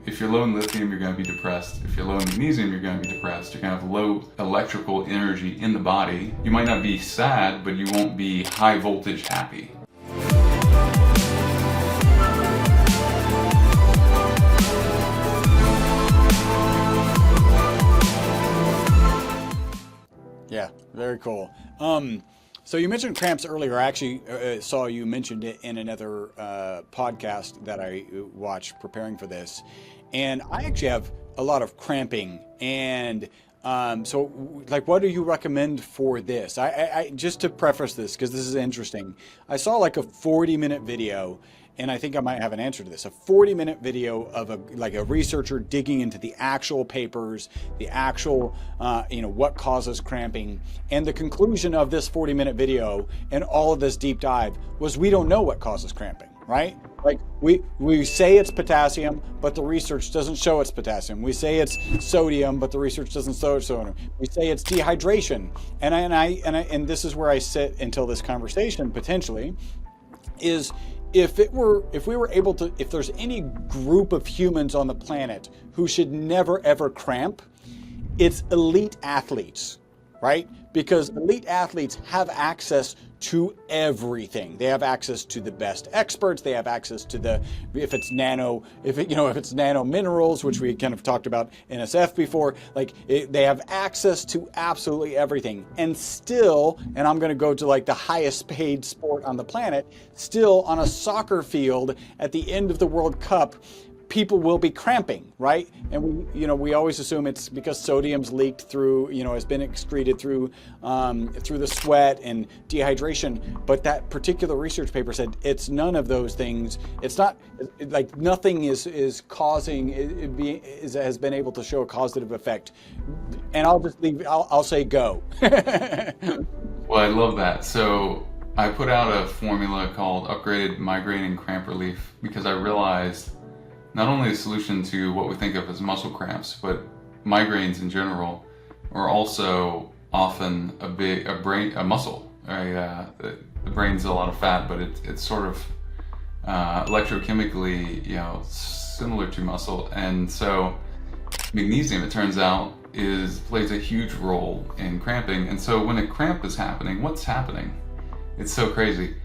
if you're low in lithium, you're going to be depressed. If you're low in magnesium, you're going to be depressed. You're going to have low electrical energy in the body. You might not be sad, but you won't be high voltage happy. Yeah, very cool. So you mentioned cramps earlier. I actually saw you mentioned it in another podcast that I watched preparing for this. And I actually have a lot of cramping. And so like, what do you recommend for this? I just to preface this, because this is interesting. I saw like a 40-minute video, and I think I might have an answer to this. A 40-minute video of a researcher digging into the actual papers, the actual, what causes cramping. And the conclusion of this 40-minute video and all of this deep dive was we don't know what causes cramping, right? Like we say it's potassium, but the research doesn't show it's potassium. We say it's sodium, but the research doesn't show it's sodium. We say it's dehydration. And this is where I sit until this conversation potentially is, if there's any group of humans on the planet who should never ever cramp, it's elite athletes, right? Because elite athletes have access to everything. They have access to the best experts. They have access to if it's nano minerals, which we kind of talked about NSF before, they have access to absolutely everything. And still, and I'm going to go to like the highest paid sport on the planet, still on a soccer field at the end of the World Cup, people will be cramping, right? And we always assume it's because sodium's leaked through, has been excreted through the sweat and dehydration. But that particular research paper said it's none of those things. It's not like nothing is causing has been able to show a causative effect. And I'll just leave. I'll say go. Well, I love that. So I put out a formula called Upgraded Migraine and Cramp Relief because I realized not only a solution to what we think of as muscle cramps, but migraines in general are also often a muscle. The brain's a lot of fat, but it's sort of electrochemically, similar to muscle. And so magnesium, it turns out, plays a huge role in cramping. And so when a cramp is happening, what's happening? It's so crazy.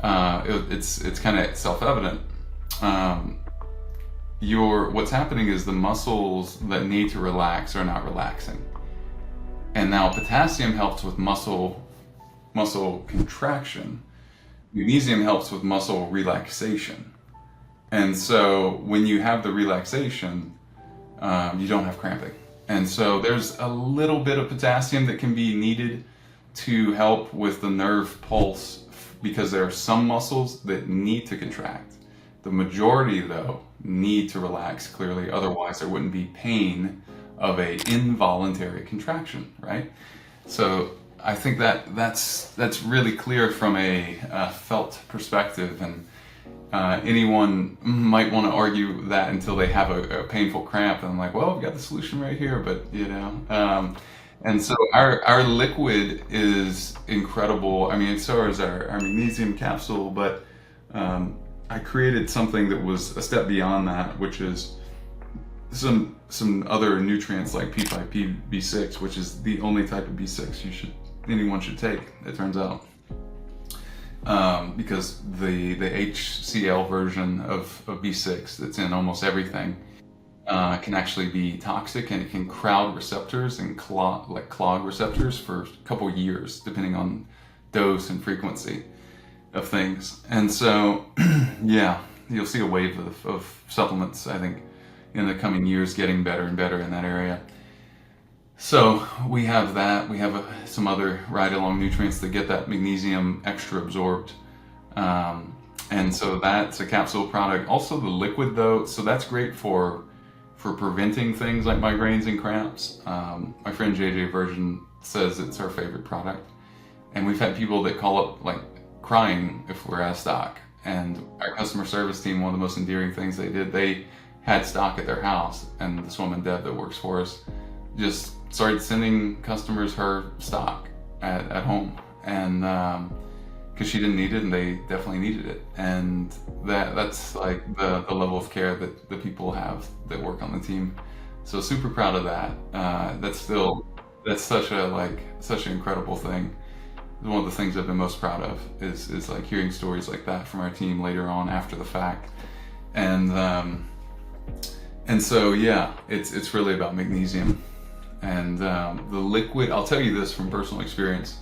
It's kind of self-evident. What's happening is the muscles that need to relax are not relaxing. And now potassium helps with muscle contraction. Magnesium helps with muscle relaxation. And so when you have the relaxation, you don't have cramping. And so there's a little bit of potassium that can be needed to help with the nerve pulse, because there are some muscles that need to contract. The majority, though, need to relax clearly, otherwise there wouldn't be pain of an involuntary contraction, right? So I think that's really clear from a felt perspective, and anyone might want to argue that until they have a painful cramp, and I'm like, well, I've got the solution right here, but and so our liquid is incredible. I mean, so is our magnesium capsule, but I created something that was a step beyond that, which is some other nutrients like P5P, B6, which is the only type of B6 anyone should take, it turns out. Because the HCl version of B6 that's in almost everything can actually be toxic, and it can crowd receptors and clog receptors for a couple years, depending on dose and frequency of things. And so, yeah, you'll see a wave of supplements, I think, in the coming years getting better and better in that area. So we have that. We have some other ride-along nutrients that get that magnesium extra absorbed. And so that's a capsule product. Also the liquid, though, so that's great for preventing things like migraines and cramps. My friend JJ Virgin says it's her favorite product. And we've had people that call up like crying if we're out of stock. And our customer service team, one of the most endearing things they did, they had stock at their house, and this woman Deb that works for us just started sending customers her stock at home. And because she didn't need it and they definitely needed it. And that's like the level of care that the people have that work on the team. So super proud of that. That's such an incredible thing. One of the things I've been most proud of is like hearing stories like that from our team later on after the fact. And so yeah, it's really about magnesium and the liquid. I'll tell you this from personal experience.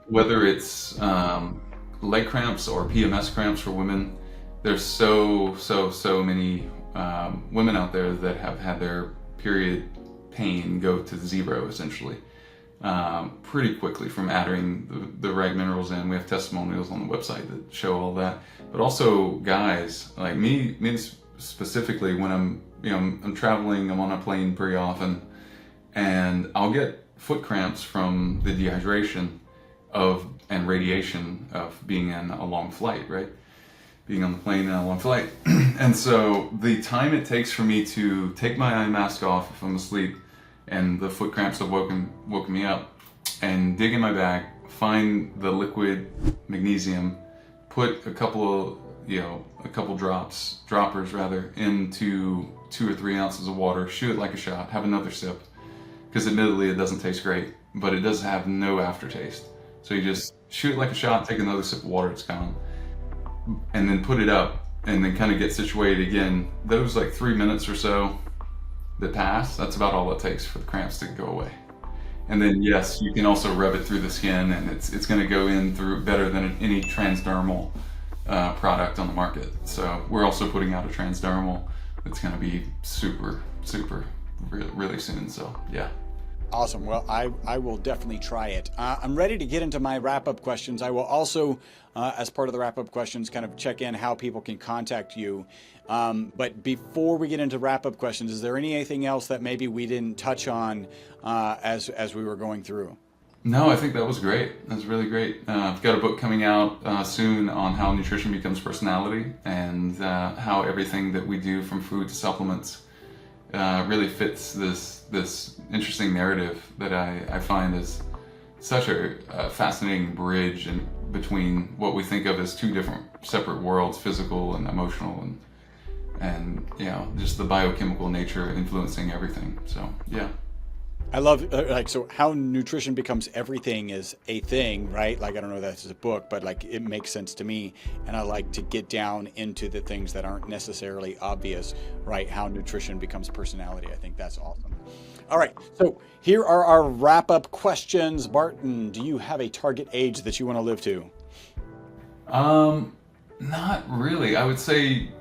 Whether it's leg cramps or PMS cramps for women, there's so many women out there that have had their period pain go to zero essentially pretty quickly from adding the right minerals in. We have testimonials on the website that show all that. But also guys like me specifically, when I'm traveling, I'm on a plane pretty often, and I'll get foot cramps from the dehydration and radiation of being in a long flight, right? Being on the plane in a long flight. And so the time it takes for me to take my eye mask off if I'm asleep and the foot cramps have woken me up, and dig in my bag, find the liquid magnesium, put a couple droppers into 2 or 3 ounces of water, shoot it like a shot, have another sip, because admittedly it doesn't taste great, but it does have no aftertaste. So you just shoot it like a shot, take another sip of water, it's gone, and then put it up, and then kind of get situated again. Those like 3 minutes or so that pass, that's about all it takes for the cramps to go away. And then yes, you can also rub it through the skin, and it's going to go in through better than any transdermal product on the market. So we're also putting out a transdermal that's going to be super really soon. So yeah. Awesome. Well, I will definitely try it. I'm ready to get into my wrap-up questions. I will also, as part of the wrap-up questions, kind of check in how people can contact you. But before we get into wrap-up questions, is there anything else that maybe we didn't touch on as we were going through? No, I think that was great. That was really great. I've got a book coming out soon on how nutrition becomes personality, and how everything that we do from food to supplements really fits this interesting narrative that I find is such a fascinating bridge between what we think of as two different separate worlds, physical and emotional, and just the biochemical nature influencing everything. So yeah. I love so how nutrition becomes everything is a thing, right? Like, I don't know if that's a book, but like it makes sense to me. And I like to get down into the things that aren't necessarily obvious, right? How nutrition becomes personality. I think that's awesome. All right. So here are our wrap up questions. Barton, do you have a target age that you want to live to? Not really. I'd say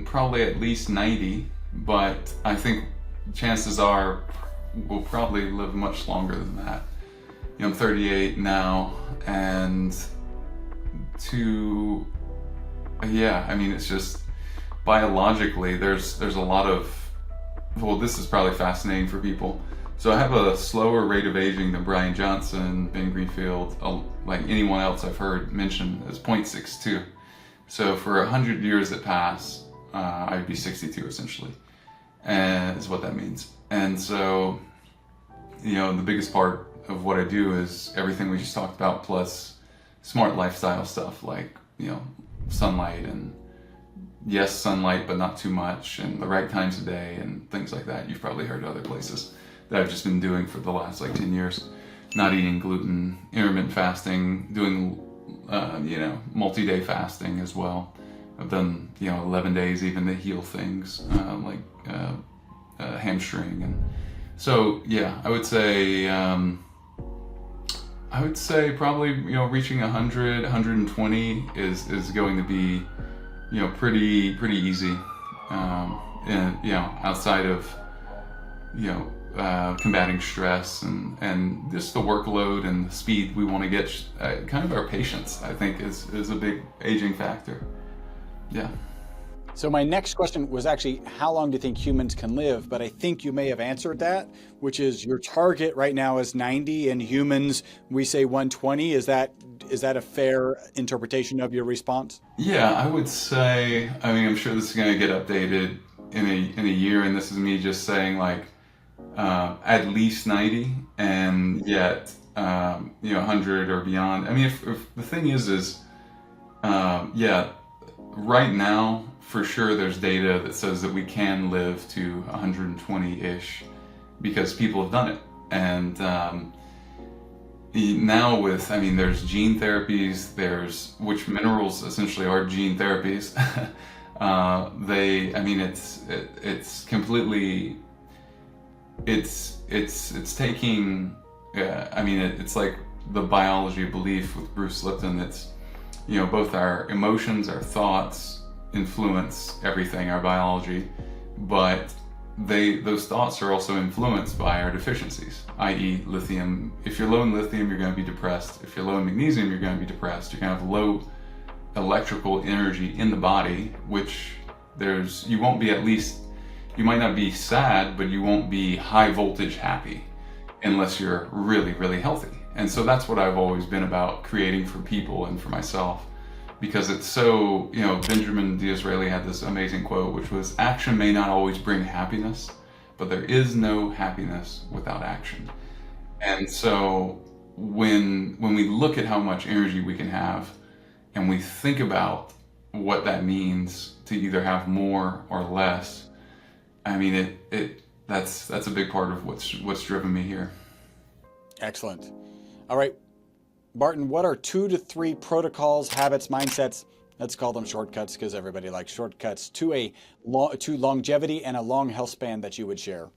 probably at least 90, but I think chances are we'll probably live much longer than that. I'm 38 now, and it's just biologically there's a lot of, this is probably fascinating for people. So I have a slower rate of aging than Brian Johnson, Ben Greenfield, like anyone else I've heard mention, is 0.62. So for 100 years that pass, I'd be 62 essentially, and is what that means. And so, the biggest part of what I do is everything we just talked about, plus smart lifestyle stuff like, sunlight, and yes, sunlight, but not too much, and the right times of day and things like that. You've probably heard other places that I've just been doing for the last 10 years. Not eating gluten, intermittent fasting, doing multi-day fasting as well. I've done 11 days even to heal things like hamstring, and so yeah, I would say probably reaching 100, 120 is going to be pretty easy, and outside of combating stress and just the workload and the speed we want to get, kind of our patience, I think is a big aging factor. Yeah. So my next question was actually, how long do you think humans can live? But I think you may have answered that, which is your target right now is 90, and humans, we say 120. Is that a fair interpretation of your response? Yeah, I would say, I'm sure this is going to get updated in a year, and this is me just saying at least 90. and yet 100 or beyond. I mean, if the thing is yeah, right now for sure there's data that says that we can live to 120-ish because people have done it. And now with, I mean, there's gene therapies, which minerals essentially are gene therapies. I mean, it's completely, it's taking, I mean, it's like the biology of belief with Bruce Lipton. It's, both our emotions, our thoughts influence everything, our biology, but those thoughts are also influenced by our deficiencies, i.e. lithium. If you're low in lithium, you're going to be depressed. If you're low in magnesium, you're going to be depressed. You're going to have low electrical energy in the body, which you won't be, at least, you might not be sad, but you won't be high voltage happy unless you're really, really healthy. And so that's what I've always been about creating for people and for myself. Because it's so, Benjamin Disraeli had this amazing quote, which was, action may not always bring happiness, but there is no happiness without action. And so when we look at how much energy we can have, and we think about what that means to either have more or less, I mean, that's a big part of what's driven me here. Excellent. All right, Barton, what are 2 to 3 protocols, habits, mindsets? Let's call them shortcuts because everybody likes shortcuts to longevity and a long health span that you would share.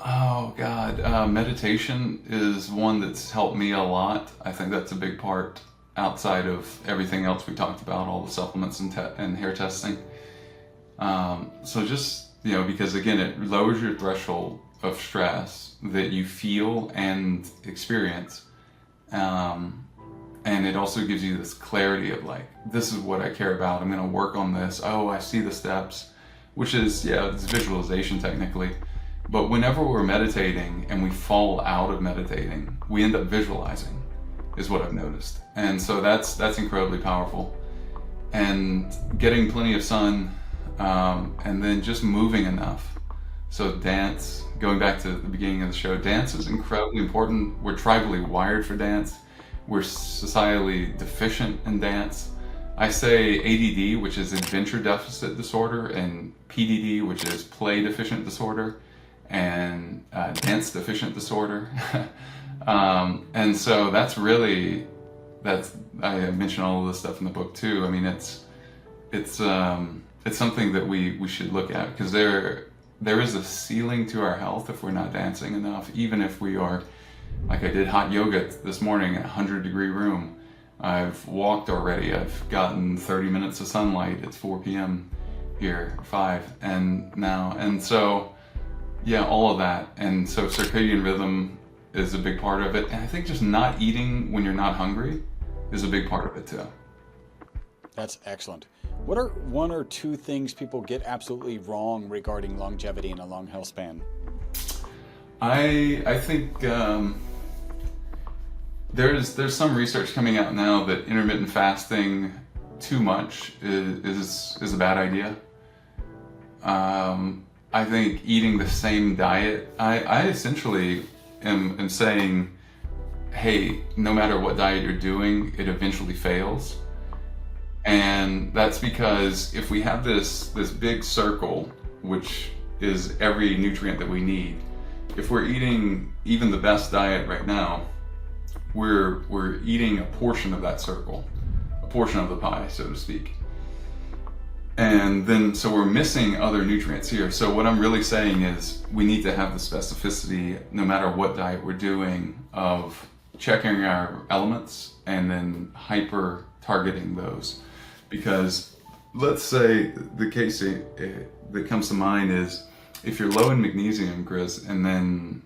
Oh God, meditation is one that's helped me a lot. I think that's a big part outside of everything else we talked about, all the supplements and hair testing. So just, because again, it lowers your threshold of stress that you feel and experience. And it also gives you this clarity of like, this is what I care about. I'm going to work on this. Oh, I see the steps, which is, it's visualization technically. But whenever we're meditating and we fall out of meditating, we end up visualizing, is what I've noticed. And so that's incredibly powerful. And getting plenty of sun, and then just moving enough. So dance, going back to the beginning of the show, dance is incredibly important. We're tribally wired for dance. We're societally deficient in dance. I say ADD, which is adventure deficit disorder, and PDD, which is play deficient disorder, and dance deficient disorder. And so I mention all of this stuff in the book too. I mean, it's something that we should look at, because there is a ceiling to our health if we're not dancing enough, even if we are, like I did hot yoga this morning in a 100-degree room. I've walked already. I've gotten 30 minutes of sunlight. It's 4 p.m. here, 5, and so, all of that. And so circadian rhythm is a big part of it. And I think just not eating when you're not hungry is a big part of it too. That's excellent. What are 1 or 2 things people get absolutely wrong regarding longevity and a long health span? I think there's some research coming out now that intermittent fasting too much is a bad idea. I think eating the same diet, I essentially am saying, hey, no matter what diet you're doing, it eventually fails. And that's because if we have this big circle, which is every nutrient that we need, if we're eating even the best diet right now, we're eating a portion of that circle, a portion of the pie, so to speak. And then, so we're missing other nutrients here. So what I'm really saying is we need to have the specificity, no matter what diet we're doing, of checking our elements and then hyper targeting those. Because let's say the case that comes to mind is if you're low in magnesium, Chris, and then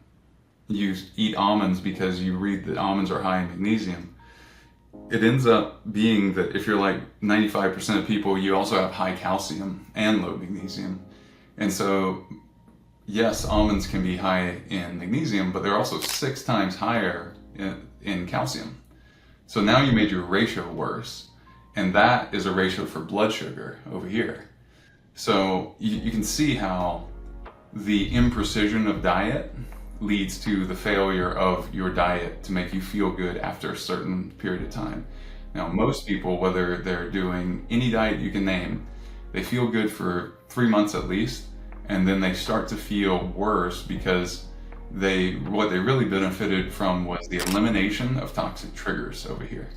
you eat almonds because you read that almonds are high in magnesium, it ends up being that if you're like 95% of people, you also have high calcium and low magnesium. And so, yes, almonds can be high in magnesium, but they're also 6 times higher in calcium. So now you made your ratio worse. And that is a ratio for blood sugar over here. So you can see how the imprecision of diet leads to the failure of your diet to make you feel good after a certain period of time. Now, most people, whether they're doing any diet you can name, they feel good for 3 months at least, and then they start to feel worse because what they really benefited from was the elimination of toxic triggers over here.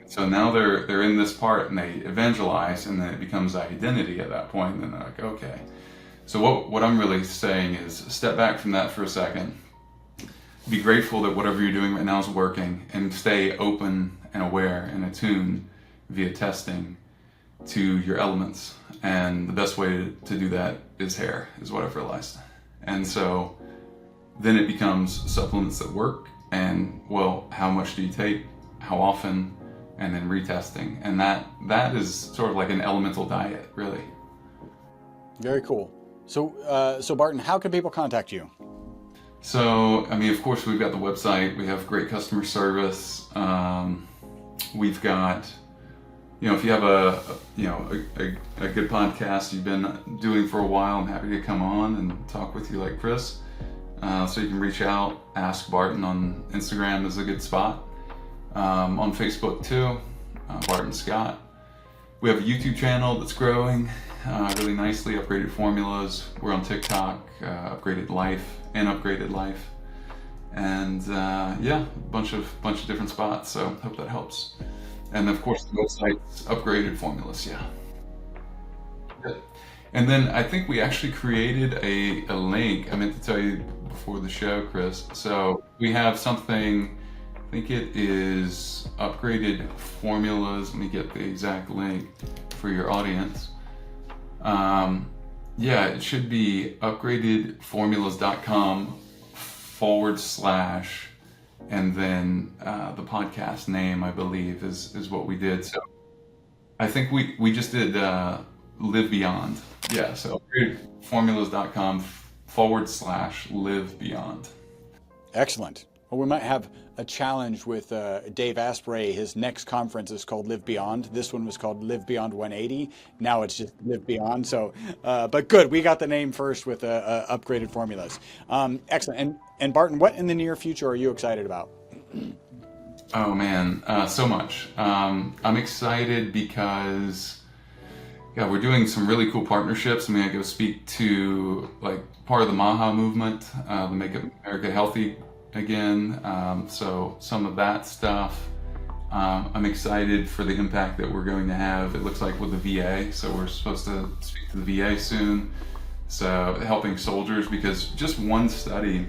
So now they're in this part and they evangelize, and then it becomes identity at that point, and then they're like, okay. So what I'm really saying is step back from that for a second. Be grateful that whatever you're doing right now is working, and stay open and aware and attuned via testing to your elements. And the best way to do that is hair, is what I've realized. And so then it becomes supplements that work, and well, how much do you take, how often, and then retesting. And that is sort of like an elemental diet, really. Very cool. So Barton, how can people contact you? So, I mean, of course, we've got the website. We have great customer service. We've got, if you have a good podcast you've been doing for a while, I'm happy to come on and talk with you like Chris. So you can reach out. Ask Barton on Instagram is a good spot. On Facebook too, Barton Scott. We have a YouTube channel that's growing really nicely, Upgraded Formulas. We're on TikTok, Upgraded Life, and a bunch of different spots. So hope that helps. And of course, the website's Upgraded Formulas. Yeah. Good. And then I think we actually created a link. I meant to tell you before the show, Chris. So we have something. I think it is Upgraded Formulas. Let me get the exact link for your audience. It should be upgradedformulas.com / and then the podcast name, I believe, is what we did. So I think we just did Live Beyond. Yeah, so upgradedformulas.com / Live Beyond. Excellent. Well, we might have a challenge with Dave Asprey. His next conference is called Live Beyond. This one was called Live Beyond 180. Now it's just Live Beyond. So, but good. We got the name first with Upgraded Formulas. Excellent. And Barton, what in the near future are you excited about? Oh man, so much. I'm excited because we're doing some really cool partnerships. I'm gonna go speak to like part of the MAHA movement, the Make America Healthy again. So some of that stuff. I'm excited for the impact that we're going to have, it looks like, with the VA. So we're supposed to speak to the VA soon. So helping soldiers, because just one study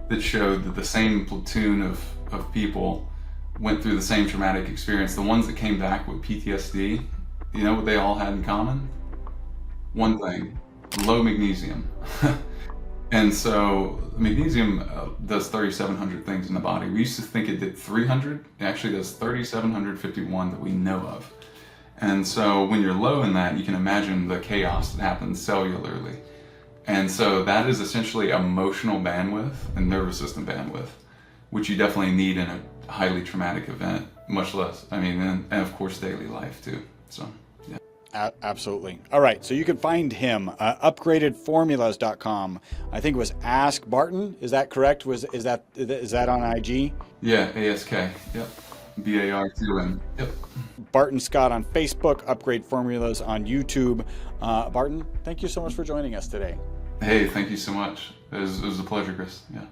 that showed that the same platoon of people went through the same traumatic experience. The ones that came back with PTSD, you know what they all had in common? One thing, low magnesium. And so magnesium does 3,700 things in the body. We used to think it did 300. It actually does 3,751 that we know of. And so when you're low in that, you can imagine the chaos that happens cellularly. And so that is essentially emotional bandwidth and nervous system bandwidth, which you definitely need in a highly traumatic event, much less, and of course daily life too. So, yeah. Absolutely. All right. So you can find him, upgradedformulas.com. I think it was Ask Barton. Is that correct? Is that on IG? Yeah, ASK. Yep. BAR2N. Yep. Barton Scott on Facebook, Upgrade Formulas on YouTube. Barton, thank you so much for joining us today. Hey, thank you so much. It was a pleasure, Chris. Yeah.